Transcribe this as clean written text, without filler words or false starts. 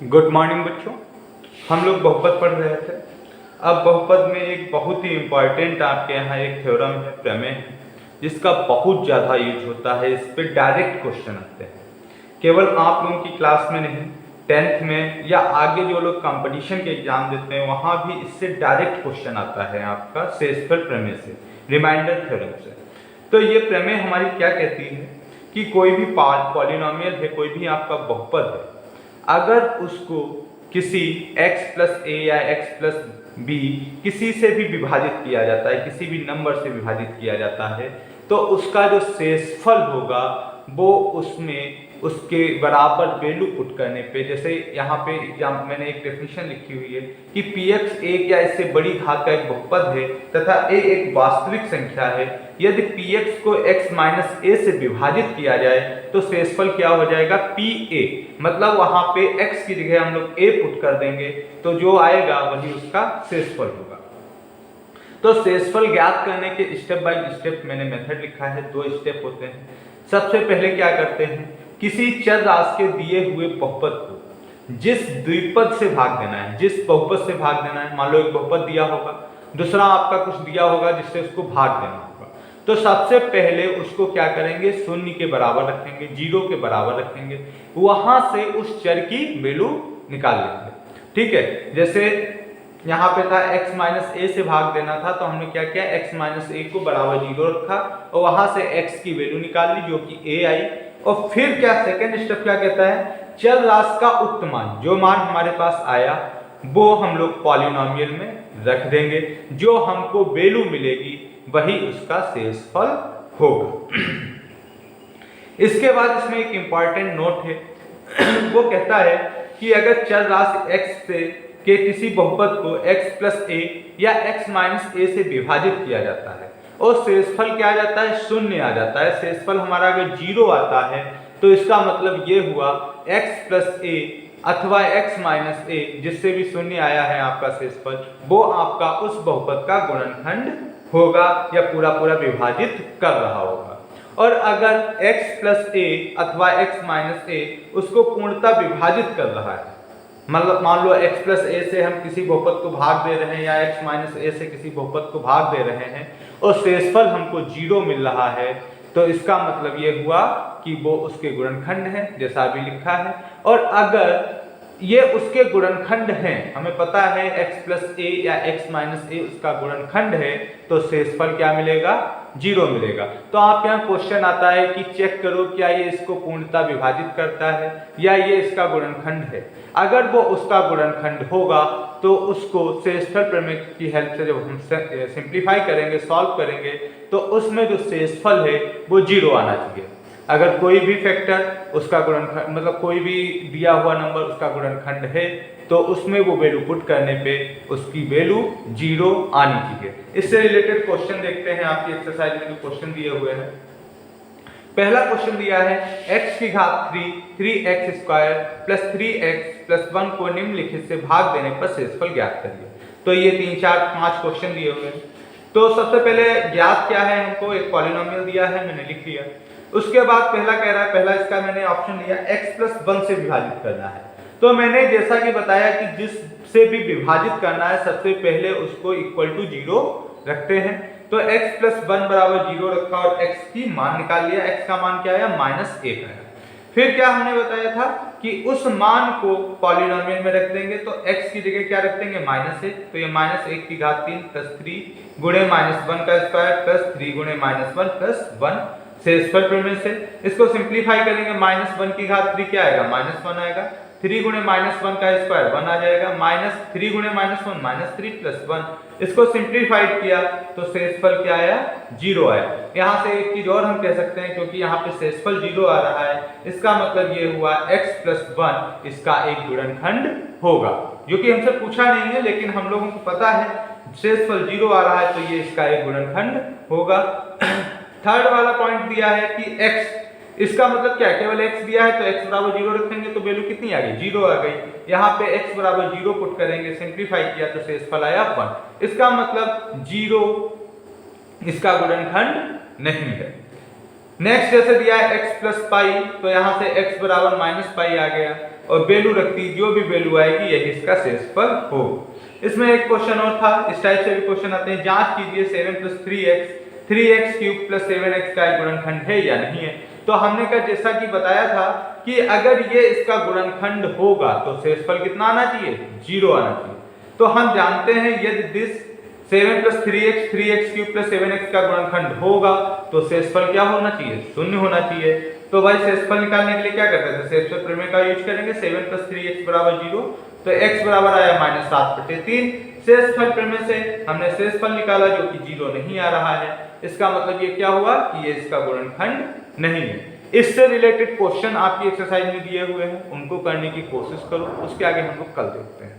Good morning बच्चों। हम लोग बहुपद पढ़ रहे थे। अब बहुपद में एक बहुत ही इम्पॉर्टेंट आपके यहाँ एक थ्योरम है, प्रमेय है, जिसका बहुत ज़्यादा यूज होता है। इस पे डायरेक्ट क्वेश्चन आते हैं, केवल आप लोगों की क्लास में नहीं, 10th में या आगे जो लोग कंपटीशन के एग्जाम देते हैं वहाँ भी इससे डायरेक्ट क्वेश्चन आता है आपका शेषफल प्रमेय से, रिमाइंडर थ्योरम से। तो ये प्रमेय हमारी क्या कहती है कि कोई भी पॉलिनोमियल है, कोई भी आपका बहुपद है, अगर उसको किसी x प्लस ए या x प्लस बी किसी से भी विभाजित किया जाता है, किसी भी नंबर से विभाजित किया जाता है, तो उसका जो शेषफल होगा वो उसमें उसके बराबर वैल्यू पुट करने पे, जैसे यहाँ पे एग्जाम मैंने एक डेफिनेशन लिखी हुई है कि px एक या इससे बड़ी घात का एक बहुपद है तथा a एक वास्तविक संख्या है, यदि px को x माइनस ए से विभाजित किया जाए तो शेषफल क्या हो जाएगा, pa। मतलब वहां पे x की जगह हम लोग a पुट कर देंगे तो जो आएगा वही उसका शेषफल होगा। तो शेषफल ज्ञात करने के स्टेप बाय स्टेप मैंने मेथड लिखा है, 2 स्टेप होते हैं। सबसे पहले क्या करते हैं, किसी चर राशि के दिए हुए बहुपद को जिस द्विपद से भाग देना है, जिस बहुपद से भाग देना है, मान लो एक बहुपद दिया होगा, दूसरा आपका कुछ दिया होगा जिससे उसको भाग देना होगा, तो सबसे पहले उसको क्या करेंगे, शून्य के बराबर रखेंगे, 0 के बराबर रखेंगे, वहां से उस चर की वैल्यू निकाल लेंगे। ठीक है, जैसे यहाँ पे था x माइनस ए से भाग देना था, तो हमने क्या किया, x माइनस ए को बराबर 0 रखा और वहां से x की वैल्यू निकाल ली जो कि a आई। और फिर क्या सेकेंड स्टेप क्या कहता है, चर राशि का उक्त मान, जो मान हमारे पास आया वो हम लोग पॉलिनोमियल में रख देंगे, जो हमको वैल्यू मिलेगी वही उसका शेषफल होगा। इसके बाद इसमें एक इंपॉर्टेंट नोट है, वो कहता है कि अगर चर राशि x से के किसी बहुपद को x प्लस ए या x माइनस ए से विभाजित किया जाता है और शेषफल क्या आ जाता है, शून्य आ जाता है। शेषफल हमारा अगर 0 आता है तो इसका मतलब ये हुआ x प्लस ए अथवा x माइनस ए जिससे भी शून्य आया है आपका शेषफल, वो आपका उस बहुपद का गुणनखंड होगा या पूरा पूरा विभाजित कर रहा होगा। और अगर x प्लस ए अथवा x माइनस ए उसको पूर्णतः विभाजित कर रहा है, मतलब मान लो x प्लस ए से हम किसी बहुपद को भाग दे रहे हैं या x माइनस ए से किसी बहुपद को भाग दे रहे हैं और शेषफल हमको 0 मिल रहा है, तो इसका मतलब ये हुआ कि वो उसके गुणनखंड है, जैसा अभी लिखा है। और अगर ये उसके गुणनखंड हैं, हमें पता है x प्लस ए या x माइनस ए उसका गुणनखंड है, तो शेषफल क्या मिलेगा, 0 मिलेगा। तो आप यहाँ क्वेश्चन आता है कि चेक करो क्या ये इसको पूर्णतः विभाजित करता है या ये इसका गुणनखंड है। अगर वो उसका गुणनखंड होगा तो उसको शेषफल प्रमेय की हेल्प से जब हम सिंप्लीफाई करेंगे, सॉल्व करेंगे, तो उसमें जो शेषफल है वो 0 आना चाहिए। अगर कोई भी फैक्टर उसका गुणनखंड, मतलब कोई भी दिया हुआ नंबर उसका गुणनखंड है, तो उसमें वो वैल्यू पुट करने पे उसकी वैल्यू 0 आनी चाहिए। इससे रिलेटेड क्वेश्चन देखते हैं, आपकी एक्सरसाइज में जो क्वेश्चन दिए हुए हैं। पहला क्वेश्चन दिया है x की घात 3x square plus 3x plus 1 को निम्नलिखित से भाग देने पर शेषफल ज्ञात करिए। तो ये 3 4 5 क्वेश्चन दिए हुए हैं। तो सबसे पहले ज्ञात क्या है, हमको एक पॉलिनोमियल दिया है, मैंने लिख लिया। उसके बाद पहला कह रहा है, पहला इसका मैंने ऑप्शन लिया x प्लस 1 से विभाजित करना है। तो मैंने जैसा कि बताया कि जिससे भी विभाजित करना है सबसे पहले उसको इक्वल टू 0 रखते हैं। तो x प्लस 1 बराबर 0 रखा और x की मान निकाल लिया। x का मान क्या आया, -1 आया। फिर क्या हमने बताया था कि उस मान को पॉलिनोमियल में रख देंगे, तो x की जगह क्या रख देंगे, -1। तो ये -1 की घात 3 प्लस 3 गुणे -1 का स्क्वायर प्लस 3 गुणे -1 प्लस 1 शेषफल प्रमेय से। इसको सिंप्लीफाई करेंगे, -1 की घात 3 क्या आएगा, -1 आएगा। 3 गुणे -1 का स्क्वायर 1 आ जाएगा, -3 गुणे -1 -3 प्लस 1। इसको सिंप्लीफाइड किया तो शेषफल क्या आया, 0 आया। यहाँ से एक चीज और हम कह सकते हैं, क्योंकि यहाँ पे शेषफल 0 आ रहा है, इसका मतलब ये हुआ x प्लस 1 इसका एक गुणनखंड होगा, जो कि हमसे पूछा नहीं है लेकिन हम लोगों को पता है शेषफल 0 आ रहा है तो ये इसका एक गुणनखंड होगा। थर्ड वाला पॉइंट दिया है कि x, इसका मतलब क्या है, केवल x दिया है तो x बराबर 0 रखेंगे तो वैल्यू कितनी आ गई, 0 आ गई। यहाँ पे x बराबर 0 पुट करेंगे, सिंप्लीफाई किया तो शेषफल आया 1। इसका मतलब 0 इसका गुणनखंड नहीं है। नेक्स्ट जैसे दिया है x प्लस पाई, तो यहाँ से x बराबर -पाई आ गया। और वैल्यू रखती, जो भी वैल्यू आएगी यही इसका शेषफल हो। इसमें एक क्वेश्चन और था, इस टाइप से भी क्वेश्चन आते हैं, जांच कीजिए 7 + 3x 3x³ + 7x का एक गुणनखंड है या नहीं है। तो हमने कहा जैसा कि बताया था कि अगर ये इसका गुणनखंड होगा तो शेषफल कितना आना चाहिए, 0 आना चाहिए। तो हम जानते हैं यदि दिस 7 + 3x 3x³ + 7x का गुणनखंड होगा तो शेषफल क्या होना चाहिए, 0 होना चाहिए। तो भाई शेषफल निकालने के लिए क्या करते थे, शेषफल प्रमेय का यूज करेंगे। 7 + 3x = 0, तो x बराबर आया -7/3। शेषफल प्रमेय से हमने शेषफल निकाला जो कि 0 नहीं आ रहा है। इसका मतलब ये क्या हुआ कि ये इसका गुणनखंड नहीं है। इससे रिलेटेड क्वेश्चन आपकी एक्सरसाइज में दिए हुए हैं, उनको करने की कोशिश करो। उसके आगे हम लोग कल देखते हैं।